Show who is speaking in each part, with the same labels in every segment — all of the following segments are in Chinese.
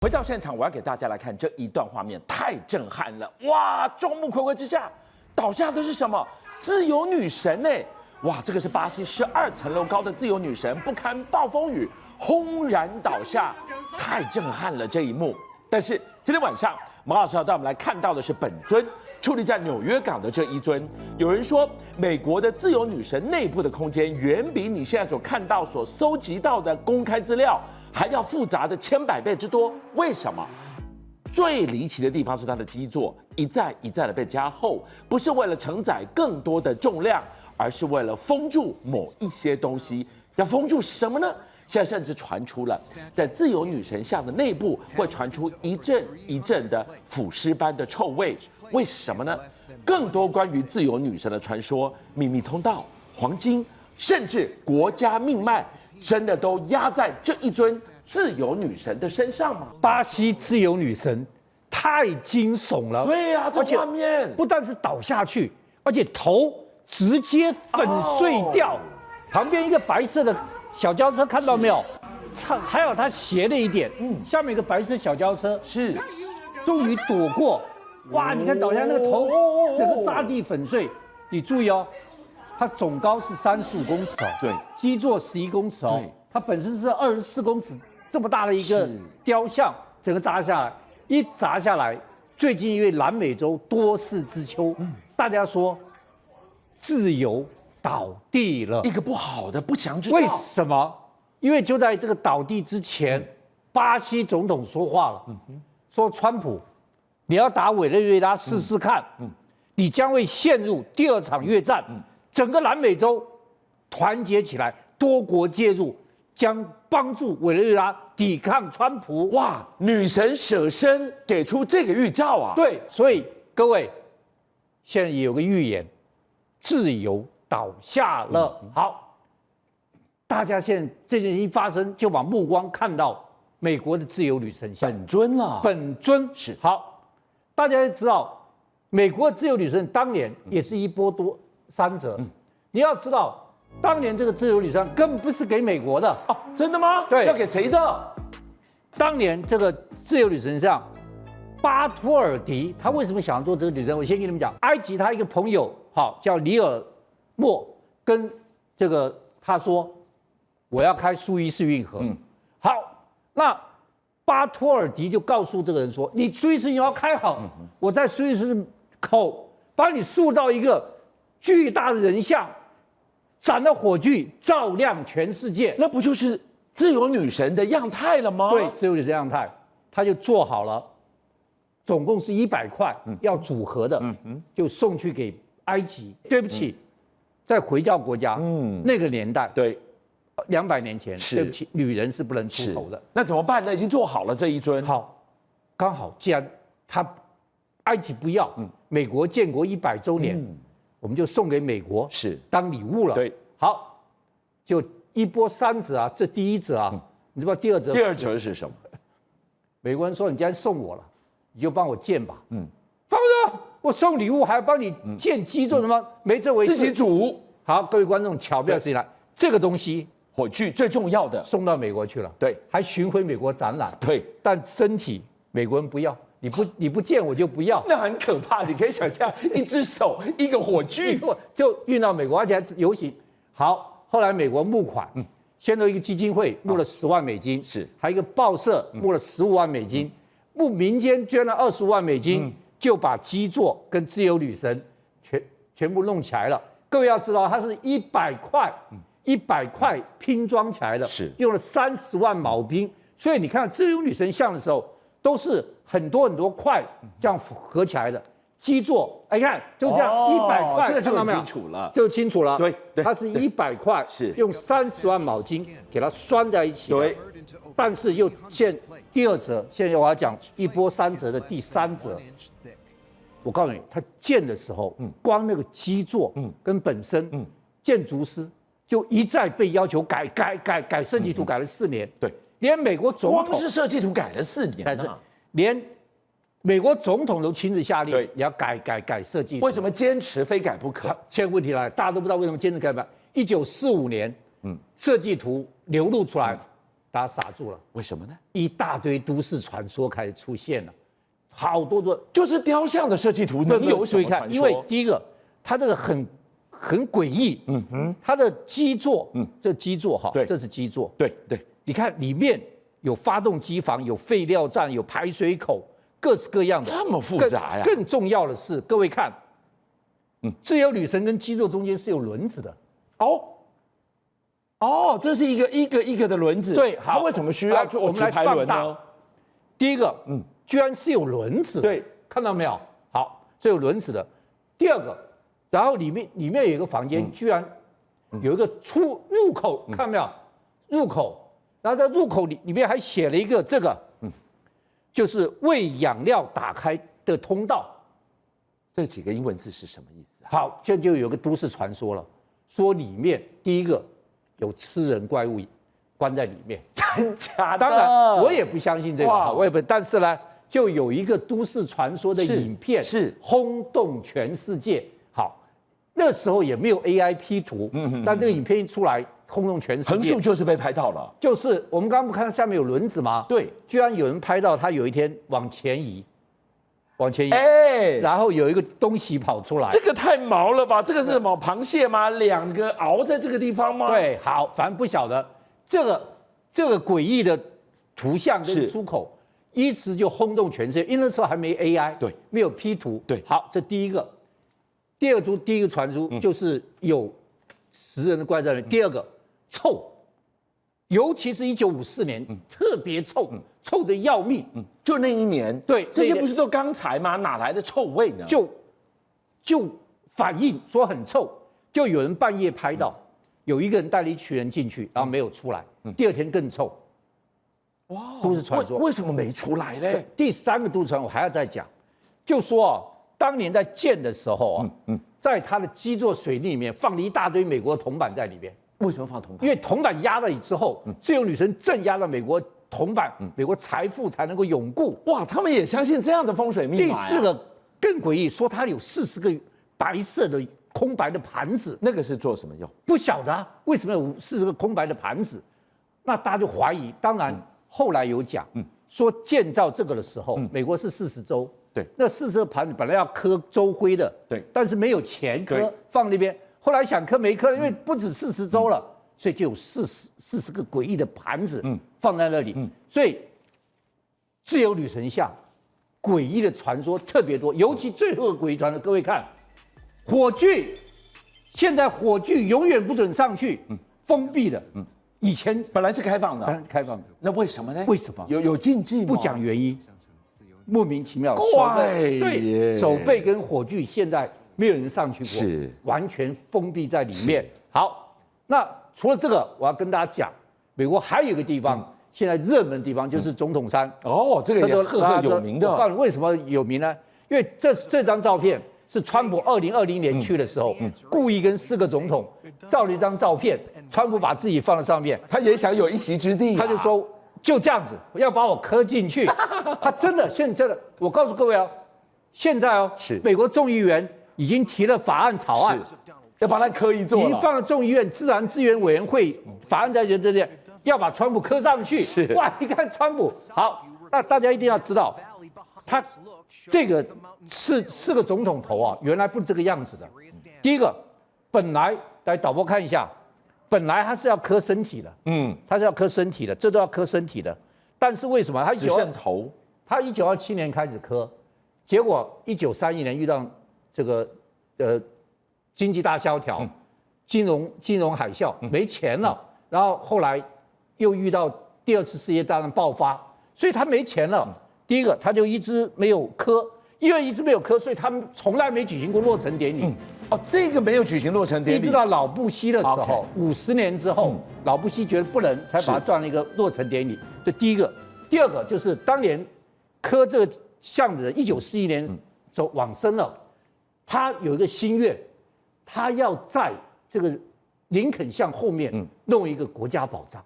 Speaker 1: 回到现场，我要给大家来看这一段画面，太震撼了！哇，众目睽睽之下，倒下的是什么？自由女神哎！哇，这个是巴西12层楼高的自由女神，不堪暴风雨，轰然倒下，太震撼了这一幕。但是今天晚上，马老师要带我们来看到的是本尊矗立在纽约港的这一尊。有人说，美国的自由女神内部的空间远比你现在所看到、所搜集到的公开资料还要复杂的千百倍之多。为什么？最离奇的地方是它的基座一再一再的被加厚，不是为了承载更多的重量，而是为了封住某一些东西。要封住什么呢？现在甚至传出了，在自由女神像的内部会传出一阵一阵的腐尸般的臭味。为什么呢？更多关于自由女神的传说、秘密通道、黄金，甚至国家命脉，真的都压在这一尊自由女神的身上吗？
Speaker 2: 巴西自由女神太惊悚了。
Speaker 1: 对呀，这画面
Speaker 2: 不但是倒下去，而且头直接粉碎掉。旁边一个白色的小轿车看到没有？还好它斜了一点，下面一个白色小轿车
Speaker 1: 是
Speaker 2: 终于躲过。哇，你看倒下那个头，整个炸地粉碎。你注意哦，它总高是35公尺哦，
Speaker 1: 对，
Speaker 2: 基座11公尺哦，它本身是24公尺这么大的一个雕像，整个砸下来，一砸下来，最近因为南美洲多事之秋，大家说自由倒地了，
Speaker 1: 一个不好的不祥之兆。
Speaker 2: 为什么？因为就在这个倒地之前，巴西总统说话了，说川普，你要打委内瑞拉试试看，你将会陷入第2场越战，整个南美洲团结起来，多国介入，将帮助委内瑞拉抵抗川普。
Speaker 1: 哇，女神舍身给出这个预兆啊！
Speaker 2: 对，所以各位现在也有个预言，自由倒下了。好，大家现在这件事一发生，就把目光看到美国的自由女神像
Speaker 1: 本尊了。
Speaker 2: 本尊
Speaker 1: 是
Speaker 2: 好，大家知道，美国的自由女神当年也是一波多三折。你要知道，当年这个自由女神根本不是给美国的
Speaker 1: 哦，真的吗？
Speaker 2: 对，
Speaker 1: 要给谁的？
Speaker 2: 当年这个自由女神像，巴托尔迪他为什么想要做这个女神？我先跟你们讲，埃及他一个朋友，好叫里尔莫，跟这个他说，我要开苏伊士运河。好，那巴托尔迪就告诉这个人说，你苏伊士运河要开好，我在苏伊士口把你塑造一个巨大的人像，展了火炬，照亮全世界。
Speaker 1: 那不就是自由女神的样态了吗？
Speaker 2: 对，自由女神样态，他就做好了，总共是100块，要组合的，就送去给埃及。对不起，在回教国家，那个年代，
Speaker 1: 对
Speaker 2: ，200年前，对不起，女人是不能出头的。
Speaker 1: 那怎么办呢？已经做好了这一尊。
Speaker 2: 好，刚好既然他埃及不要，美国建国100周年，我们就送给美国，
Speaker 1: 是
Speaker 2: 当礼物了。
Speaker 1: 对，
Speaker 2: 好，就一波三折啊，这第一折啊，你知道第二折？
Speaker 1: 第二折是什么？
Speaker 2: 美国人说：“你既然送我了，你就帮我建吧。”放手！我送礼物还要帮你建基座，什么没这回事？
Speaker 1: 自己组。
Speaker 2: 好，各位观众，巧妙的事情来，这个东西
Speaker 1: 火炬最重要的
Speaker 2: 送到美国去了，
Speaker 1: 对，
Speaker 2: 还巡回美国展览，
Speaker 1: 对，
Speaker 2: 但身体美国人不要，你不见我就不要，
Speaker 1: 那很可怕。你可以想象，一只手一个火炬
Speaker 2: 就运到美国，而且还游行。好，后来美国募款，先有一个基金会募了10万美金，
Speaker 1: 是，
Speaker 2: 还有一个报社募了15万美金，民间捐了25万美金，就把基座跟自由女神全部弄起来了。各位要知道，它是100块拼装起来的，
Speaker 1: 是
Speaker 2: 用了30万铆钉，所以你看自由女神像的时候，都是很多块这样合起来的。基座，你看就这样100块，
Speaker 1: 这个就很
Speaker 2: 看到没有？
Speaker 1: 清楚了，
Speaker 2: 就清楚了。
Speaker 1: 对，
Speaker 2: 它是100块，
Speaker 1: 是
Speaker 2: 用30万铆钉给它拴在一起。
Speaker 1: 对，
Speaker 2: 但是又现第二折，现在我要讲一波三折的第3折。我告诉你，它建的时候，光那个基座，跟本身，建筑师就一再被要求改设计图，改了4年。
Speaker 1: 对，
Speaker 2: 连美国总统
Speaker 1: 光是设计图改了4年，
Speaker 2: 但是连美国总统都亲自下令，
Speaker 1: 对，
Speaker 2: 也要改设计图。
Speaker 1: 为什么坚持非改不可？
Speaker 2: 现在问题来了，大家都不知道为什么坚持改版。1945年，设计图流露出来，大家傻住了，
Speaker 1: 为什么呢？
Speaker 2: 一大堆都市传说开始出现了，好多的
Speaker 1: 就是雕像的设计图能有什么传说？
Speaker 2: 因为第一个，它这个很诡异，它的基座，这基座哈，这是基座，
Speaker 1: 对，
Speaker 2: 你看里面有发动机房，有废料站，有排水口，各式各样的，
Speaker 1: 这么复杂呀！
Speaker 2: 更重要的是，各位看，自由女神跟基座中间是有轮子的，
Speaker 1: 这是一个的轮子，
Speaker 2: 对，
Speaker 1: 它为什么需要做直排轮呢？
Speaker 2: 第一个，居然是有轮子，
Speaker 1: 对，
Speaker 2: 看到没有？好，这有轮子的。第二个，然后里面有一个房间，居然有一个入口，看到没有？入口，然后在入口里面还写了一个这个，就是为养料打开的通道。
Speaker 1: 这几个英文字是什么意思啊？
Speaker 2: 好，这就有个都市传说了，说里面第一个有吃人怪物关在里面。
Speaker 1: 真假的？
Speaker 2: 当然，我也不相信这个，我也不。但是呢，就有一个都市传说的影片
Speaker 1: 是
Speaker 2: 轰动全世界。好，那时候也没有 AI P 图，但这个影片一出来，轰动全世界。
Speaker 1: 横竖就是被拍到了，
Speaker 2: 就是我们刚刚不看到下面有轮子吗？
Speaker 1: 对，
Speaker 2: 居然有人拍到他有一天往前移，然后有一个东西跑出来。
Speaker 1: 这个太毛了吧？这个是什么螃蟹吗？两个熬在这个地方吗？
Speaker 2: 对，好，反正不晓得这个诡异的图像跟出口，一直就轰动全世界。因为那时候还没 AI，
Speaker 1: 对，
Speaker 2: 没有 P 图，
Speaker 1: 对。
Speaker 2: 好，这第一个。第一个传说就是有食人的怪在那。第二个，臭，尤其是1954年，特别臭，臭得要命。
Speaker 1: 就那一年，
Speaker 2: 对，
Speaker 1: 这些不是都钢材吗？哪来的臭味呢？
Speaker 2: 就反映说很臭，就有人半夜拍到。有一个人带了一群人进去，然后没有出来。第二天更臭。哇，都市传说。
Speaker 1: 为什么没出来呢？
Speaker 2: 第三个都市传说我还要再讲，就说当年在建的时候在它的基座水泥里面放了一大堆美国铜板在里边。
Speaker 1: 为什么放铜板？
Speaker 2: 因为铜板压了里之后，自由女神镇压了美国铜板，美国财富才能够永固。
Speaker 1: 哇，他们也相信这样的风水密码。
Speaker 2: 第四个更诡异，说它有40个白色的。空白的盘子，
Speaker 1: 那个是做什么用？
Speaker 2: 不晓得为什么有40个空白的盘子，那大家就怀疑。当然，后来有讲，说建造这个的时候，美国是40州，
Speaker 1: 对，
Speaker 2: 那40个盘子本来要刻州徽的，
Speaker 1: 对，
Speaker 2: 但是没有钱刻，放那边。后来想刻没刻，因为不止40州了，所以就有40个诡异的盘子放在那里。所以自由女神像诡异的传说特别多，尤其最后的诡异传说，各位看。火炬，现在火炬永远不准上去，封闭的。以前
Speaker 1: 本来是开放的，
Speaker 2: 当然开放的。
Speaker 1: 那为什么呢？
Speaker 2: 为什么
Speaker 1: 有禁忌吗？
Speaker 2: 不讲原因，莫名其妙。
Speaker 1: 怪
Speaker 2: 对，手背跟火炬现在没有人上去过，
Speaker 1: 是
Speaker 2: 完全封闭在里面。好，那除了这个，我要跟大家讲，美国还有一个地方，现在热门的地方就是总统山。
Speaker 1: 这个也赫赫有名的。
Speaker 2: 我告诉你为什么有名呢？因为这张照片。是川普2020年去的时候，故意跟4个总统照了一张照片，川普把自己放在上面，
Speaker 1: 他也想有一席之地，
Speaker 2: 他就说就这样子，要把我刻进去。他真的，我告诉各位现在
Speaker 1: 是
Speaker 2: 美国众议员已经提了法案草案，
Speaker 1: 要把它刻一座了，
Speaker 2: 已经放了众议院自然资源委员会法案在这里，要把川普刻上去。哇，你看川普好，那大家一定要知道，他。这个4个总统头原来不是这个样子的。第一个，本来来导播看一下，本来他是要刻身体的，他是要刻身体的，这都要刻身体的。但是为什么他
Speaker 1: 只剩头？
Speaker 2: 他1927年开始刻，结果1931年遇到这个经济大萧条，金融海啸，没钱了，然后后来又遇到第2次世界大战爆发，所以他没钱了。第一个，他就一直没有刻，因为一直没有刻，所以他们从来没举行过落成典礼。
Speaker 1: 这个没有举行落成典礼。
Speaker 2: 一直到老布希的时候，50年之后，老布希觉得不能，才把它做了一个落成典礼。这第一个。第二个就是当年刻这个像的人，1941年往生了，他有一个心愿，他要在这个林肯像后面弄一个国家宝藏。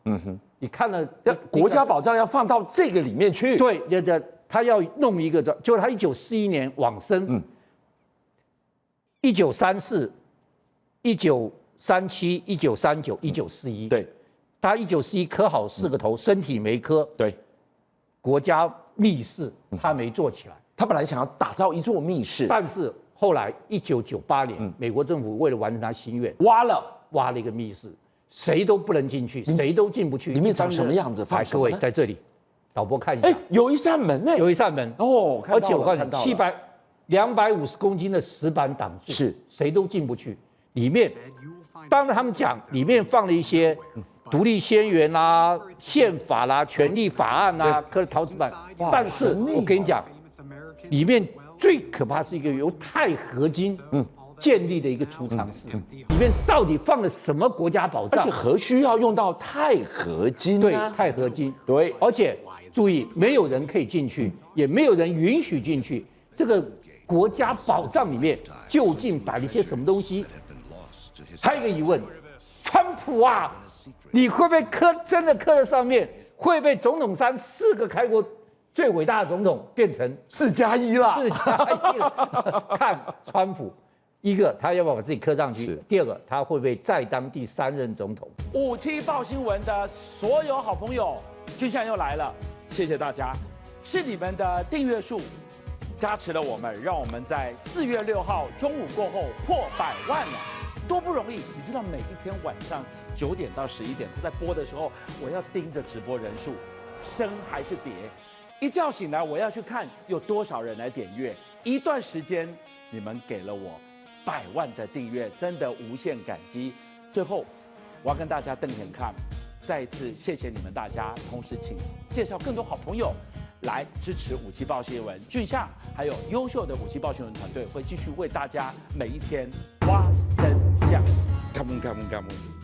Speaker 2: 你看了
Speaker 1: 国家宝藏要放到这个里面去？
Speaker 2: 对，他要弄一个，就是他1941年往生，1934、1937、1939、1941，
Speaker 1: 对，
Speaker 2: 他1941磕好4个头，身体没磕，
Speaker 1: 对，
Speaker 2: 国家密室他没做起来。
Speaker 1: 他本来想要打造一座密室，
Speaker 2: 但是后来1998年，美国政府为了完成他心愿，挖了一个密室，谁都不能进去，谁都进不去。
Speaker 1: 里面长什么样子？
Speaker 2: 来，各位在这里，导播看一下。
Speaker 1: 有一扇门呢，
Speaker 2: 有一扇门
Speaker 1: 哦，
Speaker 2: 而且我告诉你，250公斤的石板挡住，
Speaker 1: 是
Speaker 2: 谁都进不去。里面，当然他们讲里面放了一些独立宣言啦、宪法啦、权利法案啦、刻了陶瓷板，但是我跟你讲，里面最可怕是一个由钛合金建立的一个储藏室，里面到底放了什么国家宝藏？
Speaker 1: 而且何须要用到钛合金？
Speaker 2: 对，钛合金。
Speaker 1: 对，
Speaker 2: 而且注意，没有人可以进去，也没有人允许进去。这个国家宝藏里面究竟摆了一些什么东西？还有一个疑问，川普啊，你会不会真的刻在上面？会被总统山4个开国最伟大的总统变成
Speaker 1: 4+1了
Speaker 2: ？4+1了。看川普，一个他要不要把自己刻上去？第二个，他会不会再当第3任总统
Speaker 1: ？57报新闻的所有好朋友，俊相又来了，谢谢大家，是你们的订阅数加持了我们，让我们在4月6号中午过后破100万了。多不容易，你知道每一天晚上9点到11点，他在播的时候，我要盯着直播人数升还是跌，一觉醒来我要去看有多少人来点阅。一段时间你们给了我100万的订阅，真的无限感激。最后我要跟大家瞪眼看，再一次谢谢你们大家，同时请介绍更多好朋友来支持57报新闻。俊相还有优秀的57报新闻团队会继续为大家每一天挖真相。Come on, come on, come on.